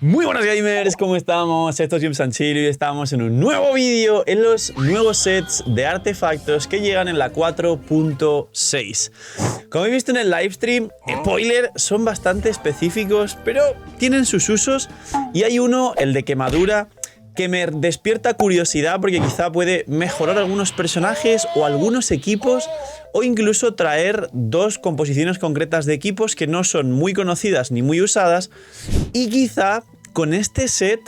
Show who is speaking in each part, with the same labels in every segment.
Speaker 1: Muy buenos gamers, ¿cómo estamos? Esto es Jimsanchil y estamos en un nuevo vídeo en los nuevos sets de artefactos que llegan en la 4.6. Como he visto en el livestream, spoiler, son bastante específicos, pero tienen sus usos y hay uno, el de quemadura, que me despierta curiosidad porque quizá puede mejorar algunos personajes o algunos equipos o incluso traer dos composiciones concretas de equipos que no son muy conocidas ni muy usadas y quizá con este set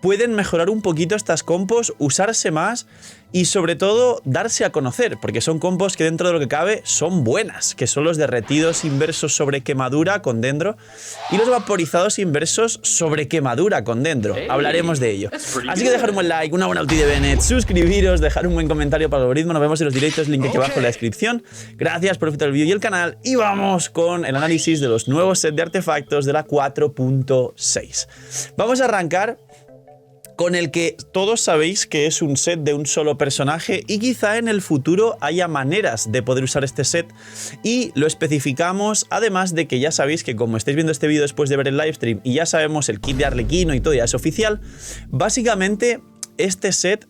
Speaker 1: pueden mejorar un poquito estas compos, usarse más y sobre todo darse a conocer, porque son compos que dentro de lo que cabe son buenas, que son los derretidos inversos sobre quemadura con dendro y los vaporizados inversos sobre quemadura con dendro. Hablaremos de ello. Así que dejar un buen like, una buena ulti de Bennett, suscribiros, dejar un buen comentario para el algoritmo. Nos vemos en los directos, link aquí abajo en la descripción. Gracias por disfrutar el vídeo y el canal y vamos con el análisis de los nuevos sets de artefactos de la 4.6. Vamos a arrancar con el que todos sabéis que es un set de un solo personaje y quizá en el futuro haya maneras de poder usar este set y lo especificamos, además de que ya sabéis que como estáis viendo este vídeo después de ver el livestream y ya sabemos el kit de Arlequino y todo ya es oficial, básicamente este set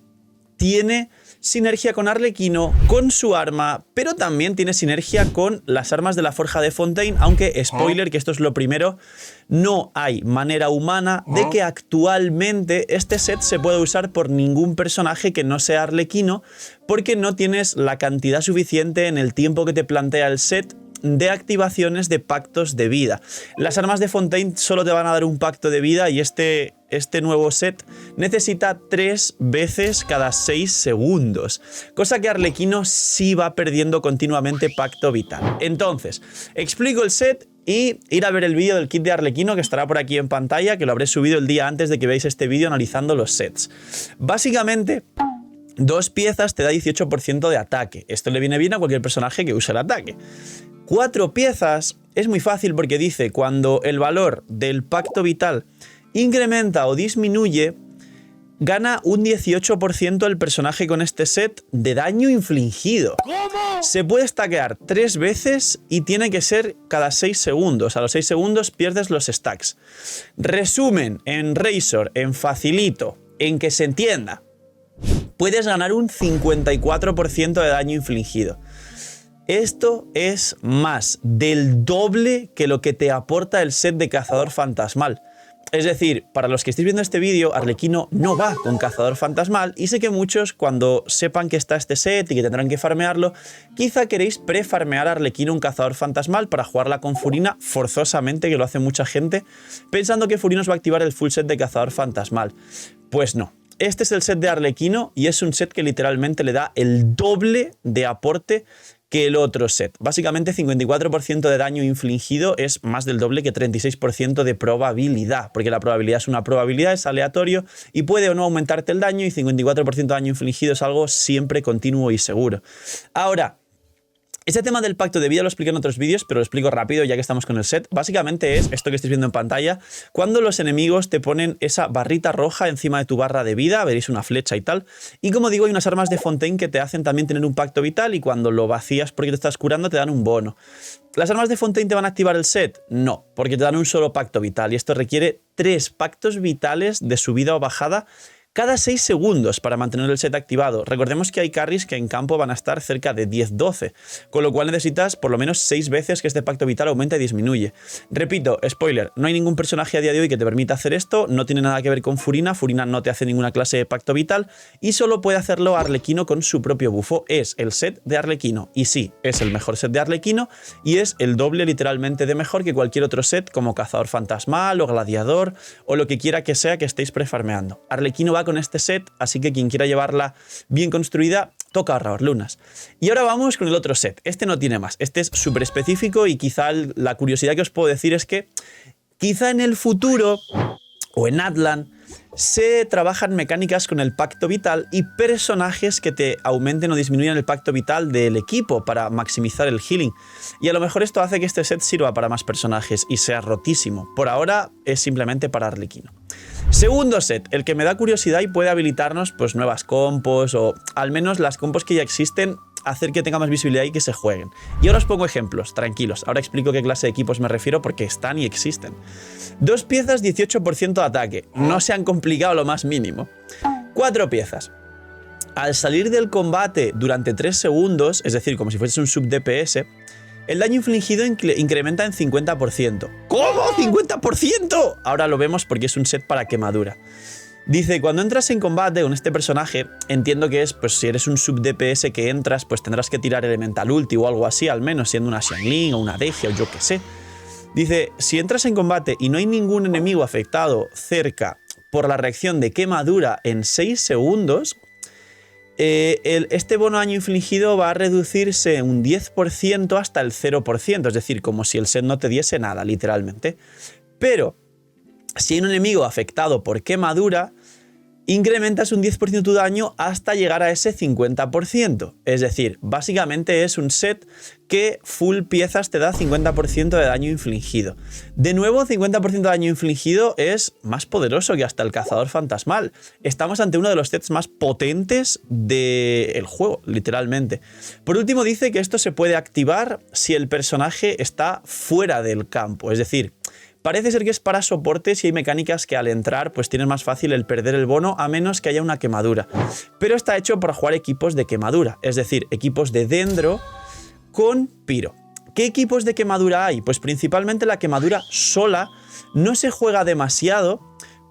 Speaker 1: tiene sinergia con Arlequino, con su arma, pero también tiene sinergia con las armas de la Forja de Fontaine, aunque, spoiler, que esto es lo primero, no hay manera humana de que actualmente este set se pueda usar por ningún personaje que no sea Arlequino, porque no tienes la cantidad suficiente en el tiempo que te plantea el set de activaciones de pactos de vida. Las armas de Fontaine solo te van a dar un pacto de vida y este nuevo set necesita 3 veces cada 6 segundos, cosa que Arlequino sí va perdiendo continuamente pacto vital. Entonces, explico el set y ir a ver el vídeo del kit de Arlequino que estará por aquí en pantalla, que lo habré subido el día antes de que veáis este vídeo analizando los sets. Básicamente, 2 piezas te da 18% de ataque. Esto le viene bien a cualquier personaje que use el ataque. 4 piezas es muy fácil porque dice cuando el valor del pacto vital incrementa o disminuye, gana un 18% el personaje con este set de daño infligido. ¿Cómo? Se puede stackear 3 veces y tiene que ser cada 6 segundos. A los 6 segundos pierdes los stacks. Resumen, en Razor, en facilito, en que se entienda, puedes ganar un 54% de daño infligido. Esto es más del doble que lo que te aporta el set de Cazador Fantasmal. Es decir, para los que estéis viendo este vídeo, Arlequino no va con Cazador Fantasmal y sé que muchos cuando sepan que está este set y que tendrán que farmearlo, quizá queréis pre-farmear a Arlequino un Cazador Fantasmal para jugarla con Furina forzosamente, que lo hace mucha gente, pensando que Furina os va a activar el full set de Cazador Fantasmal. Pues no. Este es el set de Arlequino y es un set que literalmente le da el doble de aporte que el otro set. Básicamente 54% de daño infligido es más del doble que 36% de probabilidad, porque la probabilidad es una probabilidad, es aleatorio y puede o no aumentarte el daño y 54% de daño infligido es algo siempre continuo y seguro. Ahora, este tema del pacto de vida lo expliqué en otros vídeos, pero lo explico rápido ya que estamos con el set. Básicamente es esto que estáis viendo en pantalla. Cuando los enemigos te ponen esa barrita roja encima de tu barra de vida, veréis una flecha y tal. Y como digo, hay unas armas de Fontaine que te hacen también tener un pacto vital y cuando lo vacías porque te estás curando te dan un bono. ¿Las armas de Fontaine te van a activar el set? No, porque te dan un solo pacto vital y esto requiere 3 pactos vitales de subida o bajada cada 6 segundos para mantener el set activado. Recordemos que hay carries que en campo van a estar cerca de 10-12, con lo cual necesitas por lo menos 6 veces que este pacto vital aumente y disminuye. Repito, spoiler, no hay ningún personaje a día de hoy que te permita hacer esto, no tiene nada que ver con Furina, Furina no te hace ninguna clase de pacto vital y solo puede hacerlo Arlequino con su propio bufo. Es el set de Arlequino y sí, es el mejor set de Arlequino y es el doble literalmente de mejor que cualquier otro set como Cazador Fantasmal o Gladiador o lo que quiera que sea que estéis prefarmeando. Arlequino va con este set, así que quien quiera llevarla bien construida, toca ahorrar lunas. Y ahora vamos con el otro set. Este no tiene más, este es súper específico y quizá la curiosidad que os puedo decir es que quizá en el futuro o en Atlan se trabajan mecánicas con el pacto vital y personajes que te aumenten o disminuyan el pacto vital del equipo para maximizar el healing. Y a lo mejor esto hace que este set sirva para más personajes y sea rotísimo. Por ahora es simplemente para Arlequino. Segundo set, el que me da curiosidad y puede habilitarnos pues nuevas compos o al menos las compos que ya existen hacer que tenga más visibilidad y que se jueguen. Y ahora os pongo ejemplos, tranquilos. Ahora explico qué clase de equipos me refiero porque están y existen. 2 piezas, 18% de ataque. No se han complicado lo más mínimo. 4 piezas. Al salir del combate durante 3 segundos, es decir, como si fuese un sub-DPS, el daño infligido incrementa en 50%. ¿Cómo? ¿50%? Ahora lo vemos porque es un set para quemadura. Dice, cuando entras en combate con este personaje, entiendo que es, pues si eres un sub-DPS que entras, pues tendrás que tirar Elemental Ulti o algo así, al menos siendo una Xiangling o una Dege o yo qué sé. Dice, si entras en combate y no hay ningún enemigo afectado cerca por la reacción de quemadura en 6 segundos, este bono daño infligido va a reducirse un 10% hasta el 0%, es decir, como si el set no te diese nada, literalmente. Pero si hay un enemigo afectado por quemadura, incrementas un 10% tu daño hasta llegar a ese 50%. Es decir, básicamente es un set que full piezas te da 50% de daño infligido. De nuevo, 50% de daño infligido es más poderoso que hasta el cazador fantasmal. Estamos ante uno de los sets más potentes del juego, literalmente. Por último, dice que esto se puede activar si el personaje está fuera del campo, es decir, parece ser que es para soportes y hay mecánicas que al entrar pues tienes más fácil el perder el bono a menos que haya una quemadura. Pero está hecho para jugar equipos de quemadura, es decir, equipos de Dendro con Pyro. ¿Qué equipos de quemadura hay? Pues principalmente la quemadura sola no se juega demasiado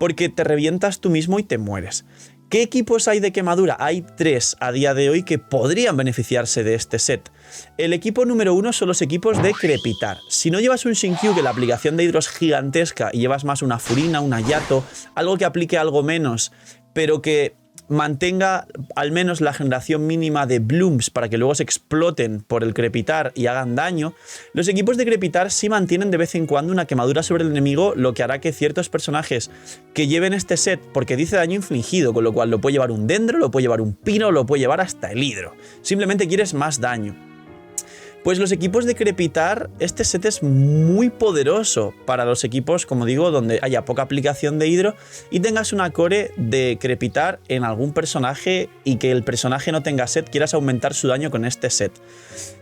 Speaker 1: porque te revientas tú mismo y te mueres. ¿Qué equipos hay de quemadura? Hay 3 a día de hoy que podrían beneficiarse de este set. El equipo número 1 son los equipos de crepitar. Si no llevas un Shinkyu, que la aplicación de hidro es gigantesca, y llevas más una Furina, una Yato, algo que aplique algo menos, pero que mantenga al menos la generación mínima de blooms para que luego se exploten por el crepitar y hagan daño, los equipos de crepitar sí mantienen de vez en cuando una quemadura sobre el enemigo, lo que hará que ciertos personajes que lleven este set, porque dice daño infligido, con lo cual lo puede llevar un Dendro, lo puede llevar un Pino, lo puede llevar hasta el hidro. Simplemente quieres más daño. Pues los equipos de crepitar, este set es muy poderoso para los equipos, como digo, donde haya poca aplicación de hidro y tengas una core de crepitar en algún personaje y que el personaje no tenga set, quieras aumentar su daño con este set.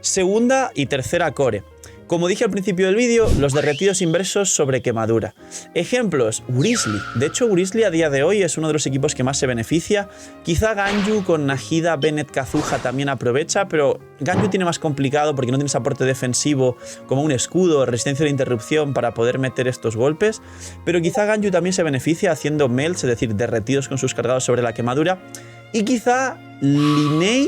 Speaker 1: Segunda y tercera core. Como dije al principio del vídeo, los derretidos inversos sobre quemadura. Ejemplos, Wriothesley. De hecho, Wriothesley a día de hoy es uno de los equipos que más se beneficia. Quizá Ganyu con Nahida, Bennett, Kazuha también aprovecha, pero Ganyu tiene más complicado porque no tienes aporte defensivo como un escudo, resistencia de interrupción para poder meter estos golpes. Pero quizá Ganyu también se beneficia haciendo melts, es decir, derretidos con sus cargados sobre la quemadura. Y quizá Linnea,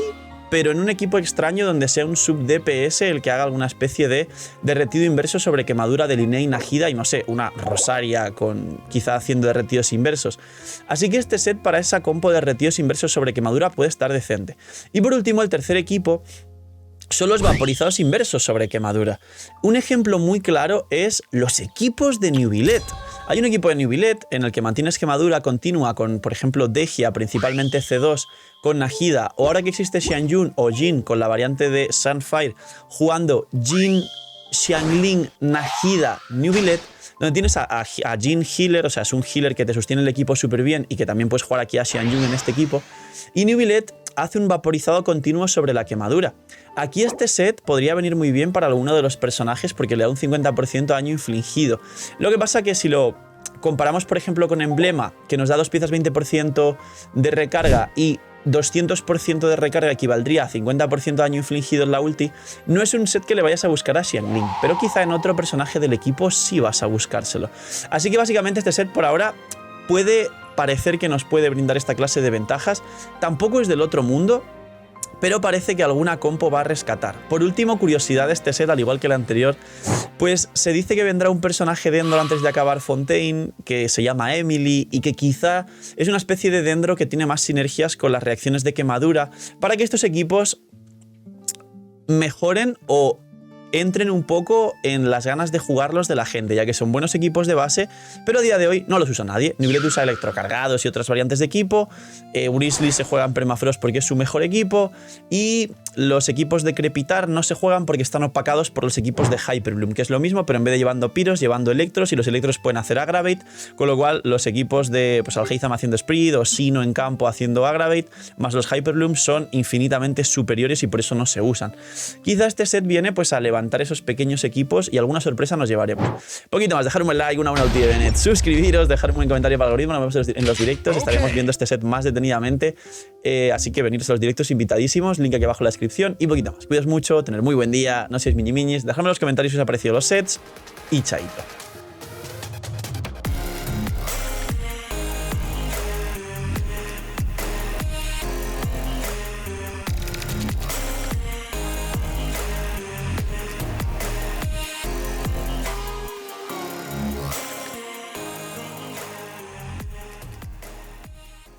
Speaker 1: pero en un equipo extraño donde sea un sub-DPS el que haga alguna especie de derretido inverso sobre quemadura de Linnea y Nahida y no sé, una Rosaria con quizá haciendo derretidos inversos. Así que este set para esa compo de derretidos inversos sobre quemadura puede estar decente. Y por último, el tercer equipo son los vaporizados inversos sobre quemadura. Un ejemplo muy claro es los equipos de Neuvillette. Hay un equipo de Neuvillette en el que mantienes quemadura continua con, por ejemplo, Dehya, principalmente C2, con Nahida, o ahora que existe Xianyun o Jin con la variante de Sunfire, jugando Jin, Xiangling, Nahida, Neuvillette, donde tienes a Jin healer, o sea, es un healer que te sostiene el equipo súper bien y que también puedes jugar aquí a Xianyun en este equipo, y Neuvillette hace un vaporizado continuo sobre la quemadura. Aquí este set podría venir muy bien para alguno de los personajes porque le da un 50% de daño infligido. Lo que pasa que si lo comparamos, por ejemplo, con Emblema, que nos da 2 piezas 20% de recarga y 200% de recarga equivaldría a 50% de daño infligido en la ulti, no es un set que le vayas a buscar a Xiangling, pero quizá en otro personaje del equipo sí vas a buscárselo. Así que básicamente este set por ahora puede parecer que nos puede brindar esta clase de ventajas. Tampoco es del otro mundo, pero parece que alguna compo va a rescatar. Por último, curiosidad de este set, al igual que el anterior, pues se dice que vendrá un personaje Dendro antes de acabar Fontaine, que se llama Emily, y que quizá es una especie de Dendro que tiene más sinergias con las reacciones de quemadura, para que estos equipos mejoren o entren un poco en las ganas de jugarlos de la gente, ya que son buenos equipos de base, pero a día de hoy no los usa nadie. Neuvillette usa electrocargados y otras variantes de equipo, Wriothesley se juega en Permafrost porque es su mejor equipo, y los equipos de Crepitar no se juegan porque están opacados por los equipos de Hyperbloom, que es lo mismo, pero en vez de llevando Pyros, llevando Electros, y los Electros pueden hacer Aggravate, con lo cual los equipos de pues, Alhaitham haciendo Spirit o Sino en campo haciendo Aggravate, más los Hyperbloom son infinitamente superiores y por eso no se usan. Quizá este set viene pues a levantar esos pequeños equipos y alguna sorpresa nos llevaremos. Poquito más, dejar un buen like, una buena ulti de Bennett, suscribiros, dejar un buen comentario para el algoritmo, nos vemos en los directos, estaremos viendo este set más detenidamente, así que veniros a los directos invitadísimos, link aquí abajo en la descripción y poquito más. Cuidaos mucho, tener muy buen día, no seáis mini-minis, dejadme en los comentarios si os han parecido los sets y chaito.